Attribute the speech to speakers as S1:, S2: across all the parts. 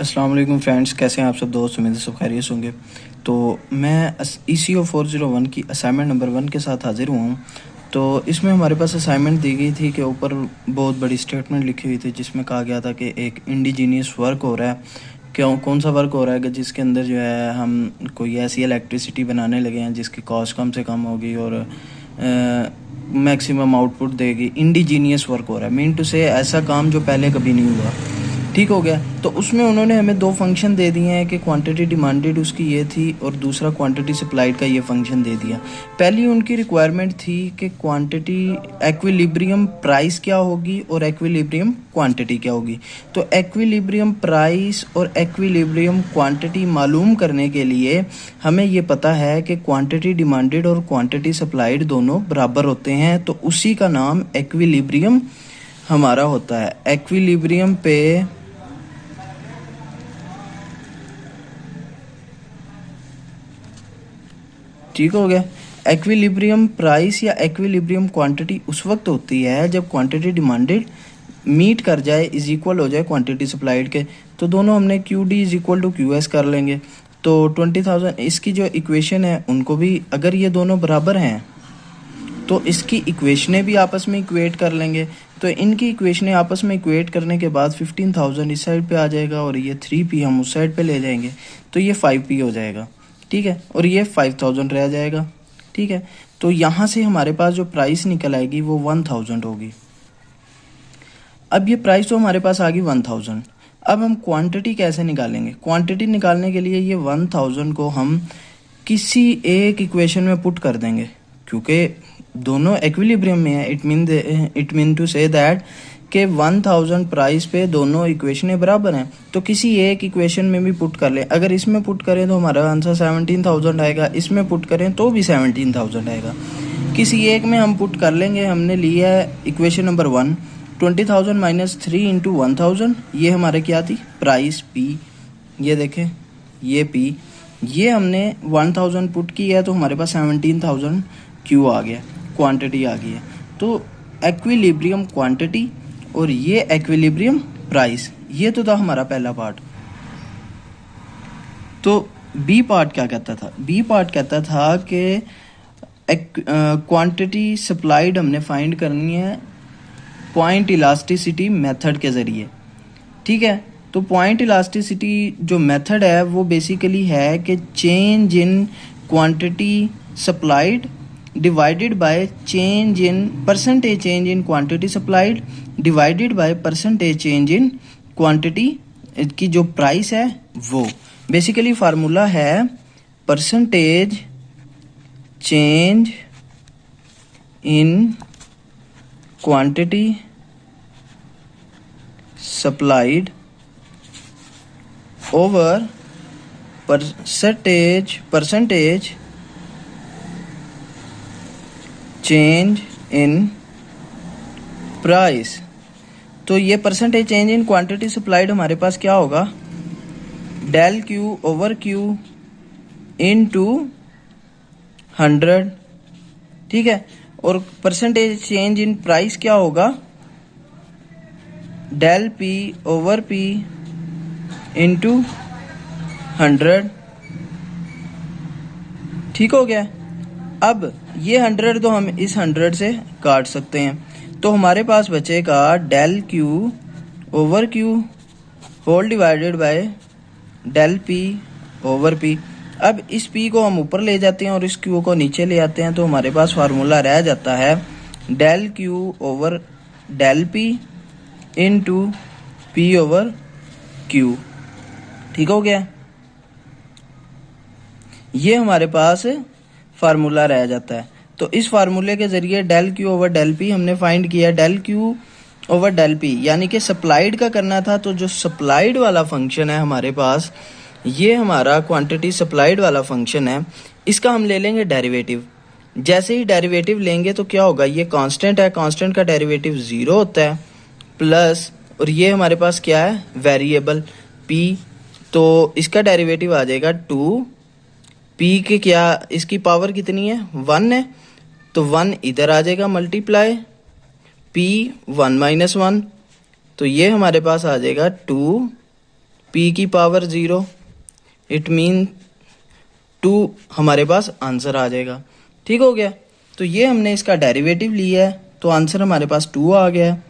S1: अस्सलाम वालेकुम फ्रेंड्स, कैसे हैं आप सब दोस्त। उम्मीद है सब खैरियत से होंगे। तो मैं ECO 401 की असाइनमेंट नंबर 1 के साथ हाजिर हुआ हूँ। तो इसमें हमारे पास असाइनमेंट दी गई थी कि ऊपर बहुत बड़ी स्टेटमेंट लिखी हुई थी जिसमें कहा गया था कि एक इंडिजीनियस वर्क हो रहा है। कौन सा वर्क हो रहा है कि जिसके अंदर जो है हम कोई ऐसी इलेक्ट्रिसिटी बनाने लगे हैं जिसकी कॉस्ट कम से कम होगी और मैक्सिमम आउटपुट देगी। इंडिजीनियस वर्क हो रहा है, मीन टू से ऐसा काम जो पहले कभी नहीं हुआ। ठीक हो गया। तो उसमें उन्होंने हमें दो फंक्शन दे दिए हैं कि क्वांटिटी डिमांडेड उसकी ये थी और दूसरा क्वांटिटी सप्लाइड का ये फंक्शन दे दिया। पहली उनकी रिक्वायरमेंट थी कि क्वांटिटी एक्विलिब्रियम प्राइस क्या होगी और एक्विलिब्रियम क्वांटिटी क्या होगी। तो एक्विलिब्रियम प्राइस और एक्विलिब्रियम क्वांटिटी मालूम करने के लिए हमें ये पता है कि क्वांटिटी डिमांडेड और क्वांटिटी सप्लाइड दोनों बराबर होते हैं, तो उसी का नाम एक्विलिब्रियम हमारा होता है। एक्विलिब्रियम पे ठीक हो गया। एक्विलिब्रियम प्राइस या एक्विलिब्रियम क्वांटिटी उस वक्त होती है जब क्वांटिटी डिमांडेड मीट कर जाए, इज इक्वल हो जाए क्वांटिटी सप्लाइड के। तो दोनों हमने QD is equal to QS कर लेंगे। तो 20,000 इसकी जो इक्वेशन है उनको भी, अगर ये दोनों बराबर हैं तो इसकी इक्वेशनें भी आपस में इक्वेट कर लेंगे। तो इनकी इक्वेशनें आपस में इक्वेट करने के बाद 15,000 इस साइड पे आ जाएगा और ये 3P हम उस साइड पे ले जाएंगे, तो ये 5P हो जाएगा। ठीक है, और ये 5,000 रह जाएगा। ठीक है, तो यहाँ से हमारे पास जो प्राइस निकल आएगी वो 1,000 होगी। अब ये प्राइस तो हमारे पास आ गई 1,000। अब हम क्वांटिटी कैसे निकालेंगे? क्वांटिटी निकालने के लिए ये 1,000 को हम किसी एक इक्वेशन में पुट कर देंगे, क्योंकि दोनों एक्विलिब्रियम में है। It mean to say that के 1,000 प्राइस पे दोनों इक्वेशनें बराबर हैं, तो किसी एक इक्वेशन में भी पुट कर लें। अगर इसमें पुट करें तो हमारा आंसर 17,000 आएगा, इसमें पुट करें तो भी 17,000 आएगा। किसी एक में हम पुट कर लेंगे। हमने लिया है इक्वेशन नंबर 1, 20,000 माइनस 3 इंटू 1,000। ये हमारे क्या थी? Price P। ये देखें, ये P, ये हमने 1,000 पुट की है तो हमारे पास 17,000 Q आ गया, क्वांटिटी आ गई है। तो एक्विलिब्रियम क्वांटिटी और ये एक्विलिब्रियम प्राइस, ये तो था हमारा पहला पार्ट। तो बी पार्ट क्या कहता था? बी पार्ट कहता था कि क्वांटिटी सप्लाइड हमने फाइंड करनी है पॉइंट इलास्टिसिटी मेथड के ज़रिए। ठीक है, तो पॉइंट इलास्टिसिटी जो मेथड है वो बेसिकली है कि change in quantity supplied divided by change in percentage change in quantity supplied divided by percentage change in quantity की जो प्राइस है वो। बेसिकली फार्मूला है percentage change in quantity supplied over percentage change in price. तो ये percentage change in quantity supplied हमारे पास क्या होगा? Del Q over Q into 100। ठीक है, और परसेंटेज चेंज इन प्राइस क्या होगा? Del P over P into 100। ठीक हो गया। अब ये 100 तो हम इस 100 से काट सकते हैं, तो हमारे पास बचेगा del Q over Q whole divided by del P over P। अब इस P को हम ऊपर ले जाते हैं और इस Q को नीचे ले आते हैं, तो हमारे पास फार्मूला रह जाता है del Q over del P into P over Q। ठीक हो गया, ये हमारे पास फार्मूला रह जाता है। तो इस फार्मूले के जरिए del Q over del P हमने फाइंड किया। Del Q over del P यानी कि सप्लाइड का करना था, तो जो सप्लाइड वाला फंक्शन है हमारे पास, ये हमारा क्वांटिटी सप्लाइड वाला फंक्शन है, इसका हम ले लेंगे डेरिवेटिव। जैसे ही डेरिवेटिव लेंगे तो क्या होगा? ये कांस्टेंट है, कांस्टेंट का डेरिवेटिव 0 होता है, प्लस, और ये हमारे पास क्या है? वेरिएबल P, तो इसका डेरिवेटिव आ जाएगा 2P के, क्या इसकी पावर कितनी है? 1 है, तो 1 इधर आ जाएगा मल्टीप्लाई P 1 माइनस 1, तो ये हमारे पास आ जाएगा 2 p की पावर 0, इट मीन 2 हमारे पास आंसर आ जाएगा। ठीक हो गया। तो ये हमने इसका डेरिवेटिव लिया है, तो आंसर हमारे पास 2 आ गया है।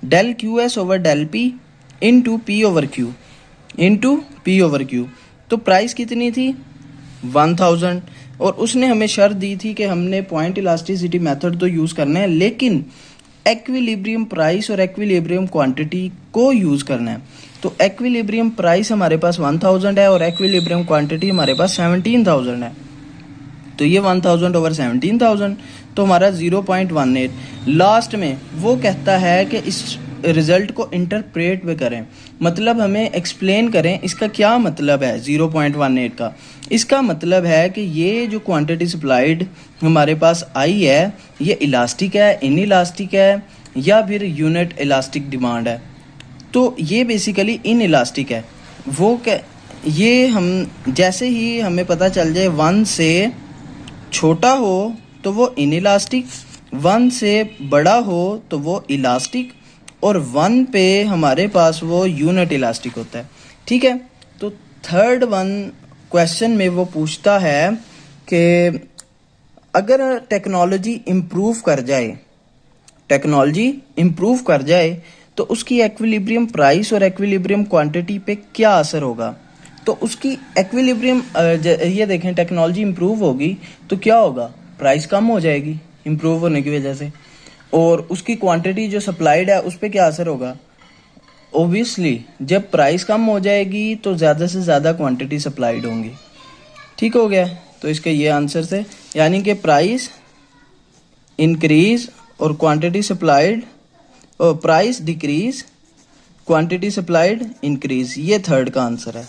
S1: Del Q S over del P into P over Q into P over Q. तो प्राइस कितनी थी 1000, और उसने हमें शर्त दी थी कि हमने पॉइंट इलास्टिसिटी मेथड तो यूज़ करना है, लेकिन एक्विलिब्रियम प्राइस और एक्विलिब्रियम क्वांटिटी को यूज़ करना है। तो एक्विलिब्रियम प्राइस हमारे पास 1000 है और एक्विलिब्रियम क्वांटिटी हमारे पास 17000 है। तो ये 1000 ओवर 17000, तो हमारा 0.18। लास्ट में वो कहता है कि इस रिजल्ट को इंटरप्रेट भी करें, मतलब हमें एक्सप्लेन करें इसका क्या मतलब है 0.18 का। इसका मतलब है कि ये जो क्वांटिटी सप्लाइड हमारे पास आई है ये इलास्टिक है, इन इलास्टिक है, या फिर यूनिट इलास्टिक डिमांड है। तो ये बेसिकली इन इलास्टिक है। वो ये हम जैसे ही हमें पता चल जाए 1 से छोटा हो तो वो इन इलास्टिक, 1 से बड़ा हो तो वो इलास्टिक, और 1 पे हमारे पास वो यूनिट इलास्टिक होता है। ठीक है। तो थर्ड वन क्वेश्चन में वो पूछता है कि अगर टेक्नोलॉजी इम्प्रूव कर जाए तो उसकी एक्विलिब्रियम प्राइस और एक्विलिब्रियम क्वांटिटी पे क्या असर होगा। तो उसकी एक्विलिब्रियम ये देखें, टेक्नोलॉजी इम्प्रूव होगी तो क्या होगा, प्राइस कम हो जाएगी इम्प्रूव होने की वजह से, और उसकी क्वांटिटी जो सप्लाइड है उस पर क्या असर होगा। ओबियसली जब प्राइस कम हो जाएगी तो ज़्यादा से ज़्यादा क्वांटिटी सप्लाइड होंगी। ठीक हो गया। तो इसके ये आंसर थे, यानी कि प्राइस इंक्रीज और क्वांटिटी सप्लाइड, और price decrease quantity supplied increase, ये थर्ड का आंसर है।